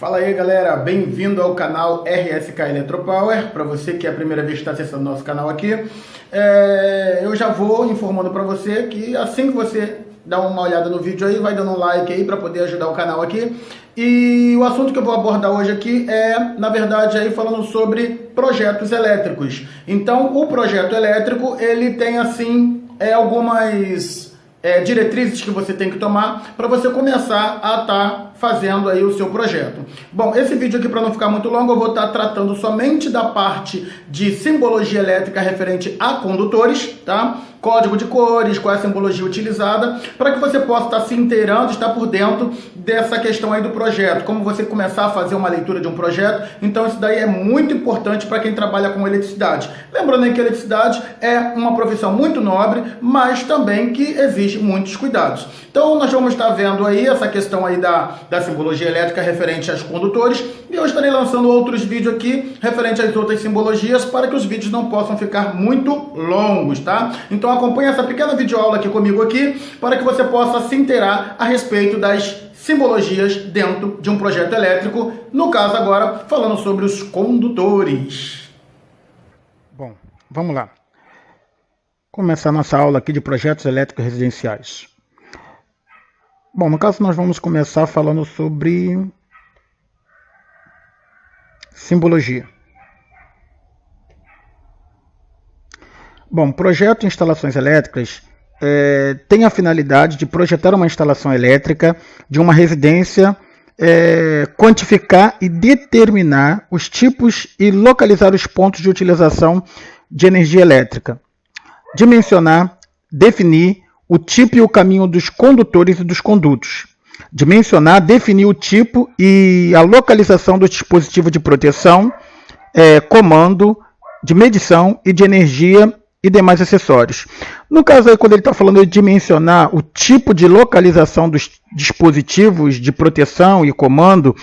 Fala aí galera, bem-vindo ao canal RSK Eletropower. Para você que é a primeira vez que está acessando nosso canal aqui, eu já vou informando para você que assim que você dá uma olhada no vídeo aí, vai dando um like aí para poder ajudar o canal aqui. E o assunto que eu vou abordar hoje aqui é, na verdade, aí falando sobre projetos elétricos. Então, o projeto elétrico, ele tem assim algumas diretrizes que você tem que tomar para você começar a estar fazendo aí o seu projeto. Bom, esse vídeo aqui, para não ficar muito longo, eu vou estar tratando somente da parte de simbologia elétrica referente a condutores, tá? Código de cores, qual é a simbologia utilizada, para que você possa estar se inteirando, estar por dentro dessa questão aí do projeto, como você começar a fazer uma leitura de um projeto. Então isso daí é muito importante para quem trabalha com eletricidade. Lembrando aí que a eletricidade é uma profissão muito nobre, mas também que exige muitos cuidados. Então nós vamos estar vendo aí essa questão aí da simbologia elétrica referente aos condutores, e eu estarei lançando outros vídeos aqui referente às outras simbologias para que os vídeos não possam ficar muito longos, tá? Então acompanhe essa pequena videoaula aqui comigo aqui para que você possa se inteirar a respeito das simbologias dentro de um projeto elétrico, no caso agora falando sobre os condutores. Bom, vamos lá. Começar nossa aula aqui de projetos elétricos residenciais. Bom, no caso nós vamos começar falando sobre simbologia. Bom, projeto de instalações elétricas tem a finalidade de projetar uma instalação elétrica de uma residência, quantificar e determinar os tipos e localizar os pontos de utilização de energia elétrica, dimensionar, definir o tipo e o caminho dos condutores e dos condutos, dimensionar, definir o tipo e a localização do dispositivo de proteção, comando, de medição e de energia e demais acessórios. No caso aí, quando ele está falando de dimensionar o tipo de localização dos dispositivos de proteção e comando,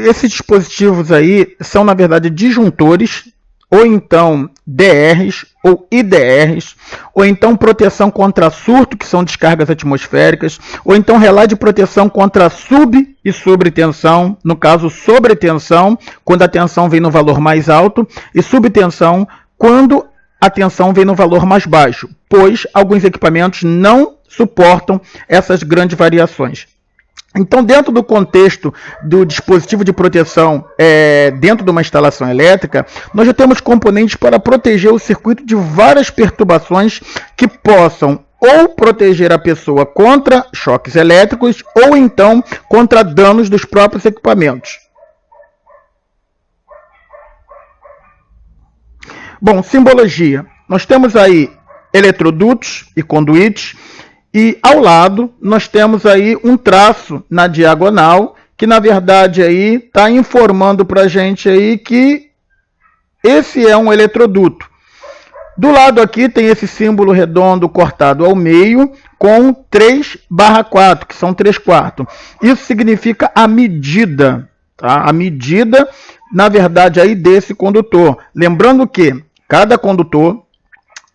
esses dispositivos aí são, na verdade, disjuntores, ou então DRs ou IDRs, ou então proteção contra surto, que são descargas atmosféricas, ou então relé de proteção contra sub e sobretensão, no caso sobretensão, quando a tensão vem no valor mais alto, e subtensão, quando a tensão vem no valor mais baixo, pois alguns equipamentos não suportam essas grandes variações. Então, dentro do contexto do dispositivo de proteção, dentro de uma instalação elétrica, nós já temos componentes para proteger o circuito de várias perturbações que possam ou proteger a pessoa contra choques elétricos ou então contra danos dos próprios equipamentos. Bom, simbologia. Nós temos aí eletrodutos e conduítes. E ao lado nós temos aí um traço na diagonal que na verdade aí está informando para a gente aí que esse é um eletroduto. Do lado aqui tem esse símbolo redondo cortado ao meio com 3/4, que são 3/4. Isso significa a medida, tá? A medida na verdade aí desse condutor. Lembrando que cada condutor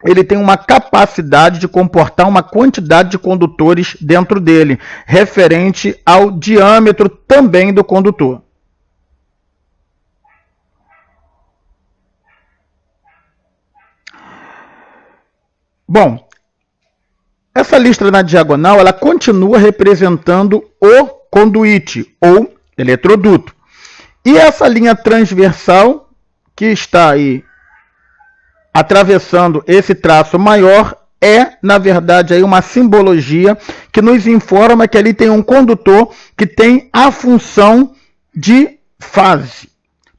ele tem uma capacidade de comportar uma quantidade de condutores dentro dele, referente ao diâmetro também do condutor. Bom, essa listra na diagonal, ela continua representando o conduíte ou eletroduto. E essa linha transversal que está aí atravessando esse traço maior na verdade, aí uma simbologia que nos informa que ali tem um condutor que tem a função de fase.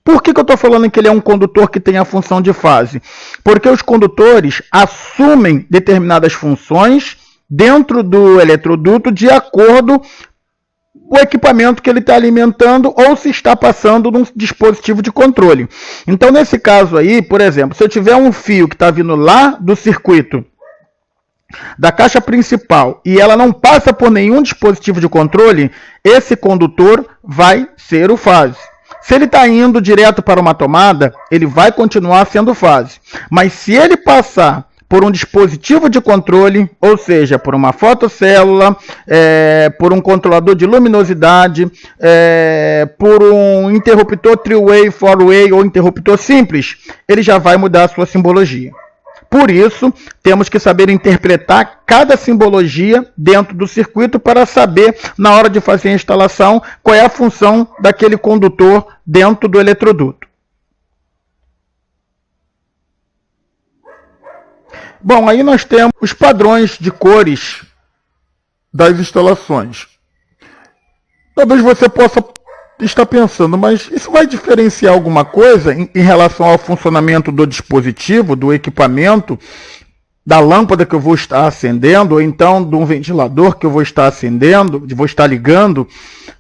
Por que eu estou falando que ele é um condutor que tem a função de fase? Porque os condutores assumem determinadas funções dentro do eletroduto de acordo o equipamento que ele está alimentando ou se está passando num dispositivo de controle. Então, nesse caso aí, por exemplo, se eu tiver um fio que está vindo lá do circuito da caixa principal e ela não passa por nenhum dispositivo de controle, esse condutor vai ser o fase. Se ele está indo direto para uma tomada, ele vai continuar sendo fase. Mas se ele passar por um dispositivo de controle, ou seja, por uma fotocélula, por um controlador de luminosidade, por um interruptor 3-way, 4-way ou interruptor simples, ele já vai mudar a sua simbologia. Por isso, temos que saber interpretar cada simbologia dentro do circuito para saber, na hora de fazer a instalação, qual é a função daquele condutor dentro do eletroduto. Bom, aí nós temos os padrões de cores das instalações. Talvez você possa estar pensando, mas isso vai diferenciar alguma coisa em relação ao funcionamento do dispositivo, do equipamento, da lâmpada que eu vou estar acendendo, ou então de um ventilador que eu vou estar acendendo, vou estar ligando?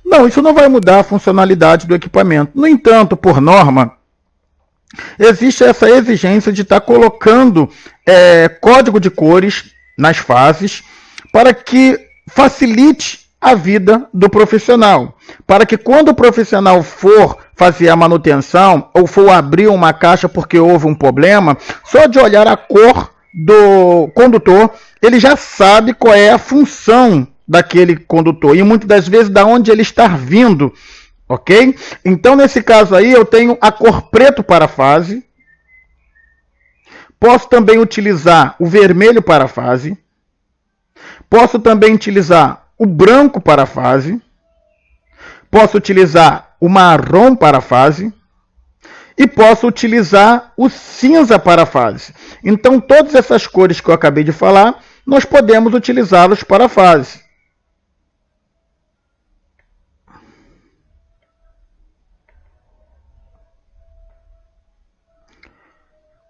Não, isso não vai mudar a funcionalidade do equipamento. No entanto, por norma, existe essa exigência de estar colocando código de cores nas fases para que facilite a vida do profissional, para que quando o profissional for fazer a manutenção ou for abrir uma caixa porque houve um problema, só de olhar a cor do condutor, ele já sabe qual é a função daquele condutor e muitas das vezes de onde ele está vindo, ok? Então nesse caso aí eu tenho a cor preto para a fase, posso também utilizar o vermelho para a fase, posso também utilizar o branco para a fase, posso utilizar o marrom para a fase e posso utilizar o cinza para a fase. Então, todas essas cores que eu acabei de falar, nós podemos utilizá-los para a fase.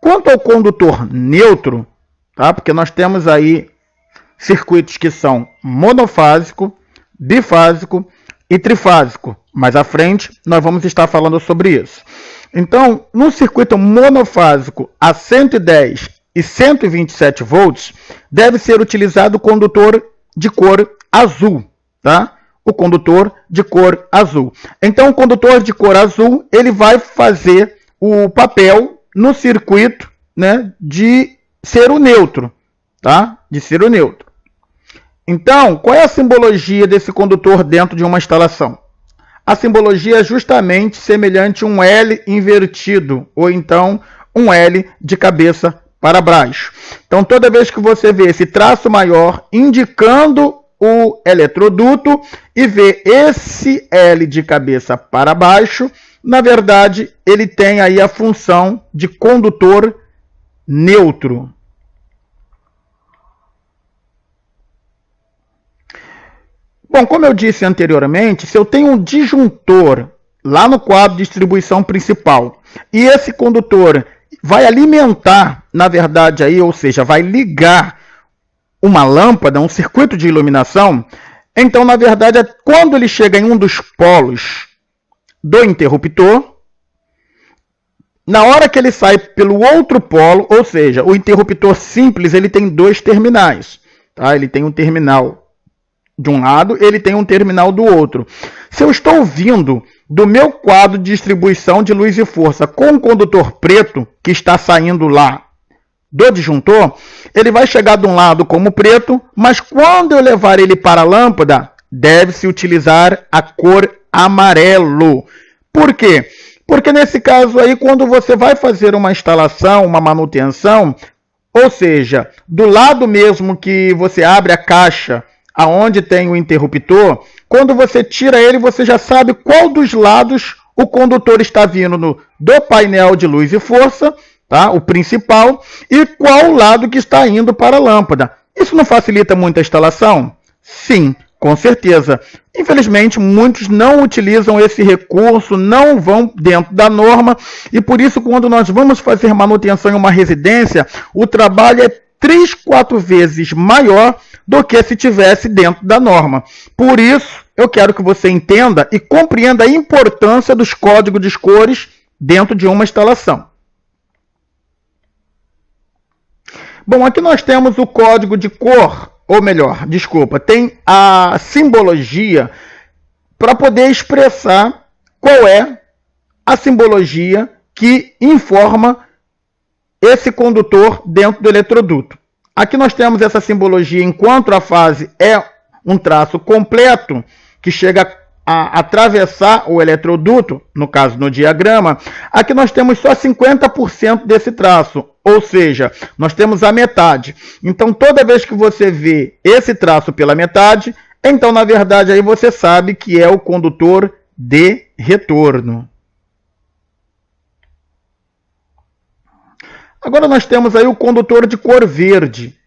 Quanto ao condutor neutro, tá? Porque nós temos aí circuitos que são monofásico, bifásico e trifásico. Mais à frente, nós vamos estar falando sobre isso. Então, no circuito monofásico a 110 e 127 volts, deve ser utilizado o condutor de cor azul, tá? O condutor de cor azul. Então, o condutor de cor azul, ele vai fazer o papel no circuito, né, de ser o neutro, tá? De ser o neutro. Então, qual é a simbologia desse condutor dentro de uma instalação? A simbologia é justamente semelhante a um L invertido, ou então um L de cabeça para baixo. Então, toda vez que você vê esse traço maior indicando o eletroduto e vê esse L de cabeça para baixo, na verdade, ele tem aí a função de condutor neutro. Bom, como eu disse anteriormente, se eu tenho um disjuntor lá no quadro de distribuição principal e esse condutor vai alimentar, na verdade, aí, ou seja, vai ligar uma lâmpada, um circuito de iluminação, então, na verdade, quando ele chega em um dos polos do interruptor, na hora que ele sai pelo outro polo, ou seja, o interruptor simples, ele tem dois terminais, tá? Ele tem um terminal de um lado, ele tem um terminal do outro. Se eu estou vindo do meu quadro de distribuição de luz e força com o condutor preto, que está saindo lá do disjuntor, ele vai chegar de um lado como preto, mas quando eu levar ele para a lâmpada, deve-se utilizar a cor amarelo. Por quê? Porque nesse caso aí, quando você vai fazer uma instalação, uma manutenção, ou seja, do lado mesmo que você abre a caixa, aonde tem o interruptor, quando você tira ele, você já sabe qual dos lados o condutor está vindo do painel de luz e força, tá? O principal, e qual lado que está indo para a lâmpada. Isso não facilita muito a instalação? Sim, com certeza. Infelizmente, muitos não utilizam esse recurso, não vão dentro da norma, e por isso, quando nós vamos fazer manutenção em uma residência, o trabalho é 3, 4 vezes maior do que se tivesse dentro da norma. Por isso, eu quero que você entenda e compreenda a importância dos códigos de cores dentro de uma instalação. Bom, aqui nós temos o código de cor, ou melhor, desculpa, tem a simbologia para poder expressar qual é a simbologia que informa esse condutor dentro do eletroduto. Aqui nós temos essa simbologia, enquanto a fase é um traço completo, que chega a atravessar o eletroduto, no caso no diagrama, aqui nós temos só 50% desse traço, ou seja, nós temos a metade. Então, toda vez que você vê esse traço pela metade, então, na verdade, aí você sabe que é o condutor de retorno. Agora nós temos aí o condutor de cor verde.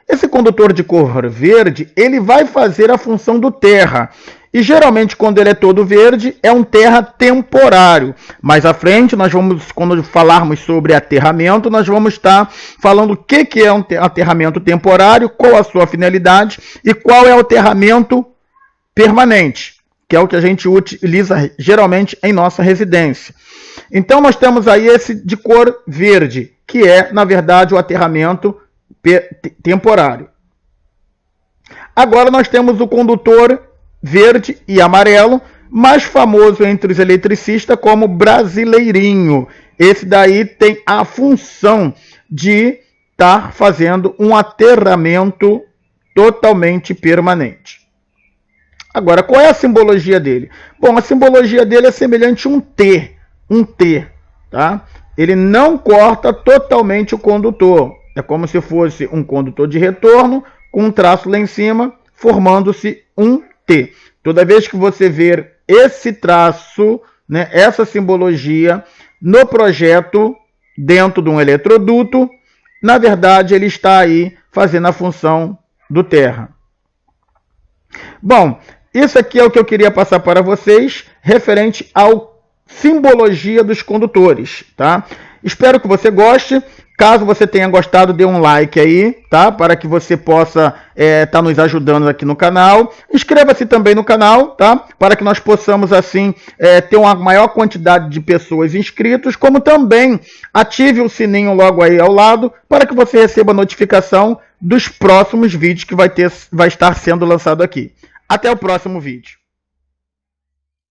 Esse condutor de cor verde, ele vai fazer a função do terra. E geralmente, quando ele é todo verde, é um terra temporário. Mais à frente, nós vamos, quando falarmos sobre aterramento, nós vamos estar falando o que é um aterramento temporário, qual a sua finalidade e qual é o aterramento permanente, que é o que a gente utiliza geralmente em nossa residência. Então, nós temos aí esse de cor verde, que é, na verdade, o aterramento temporário. Agora nós temos o condutor verde e amarelo, mais famoso entre os eletricistas como brasileirinho. Esse daí tem a função de estar fazendo um aterramento totalmente permanente. Agora, qual é a simbologia dele? Bom, a simbologia dele é semelhante a um T, tá? Ele não corta totalmente o condutor. É como se fosse um condutor de retorno com um traço lá em cima, formando-se um T. Toda vez que você ver esse traço, né, essa simbologia no projeto dentro de um eletroduto, na verdade ele está aí fazendo a função do terra. Bom, isso aqui é o que eu queria passar para vocês referente ao simbologia dos condutores, tá? Espero que você goste. Caso você tenha gostado, dê um like aí, tá? Para que você possa estar nos ajudando aqui no canal. Inscreva-se também no canal, tá? Para que nós possamos, assim, ter uma maior quantidade de pessoas inscritas, como também ative o sininho logo aí ao lado, para que você receba a notificação dos próximos vídeos que vai estar sendo lançado aqui. Até o próximo vídeo.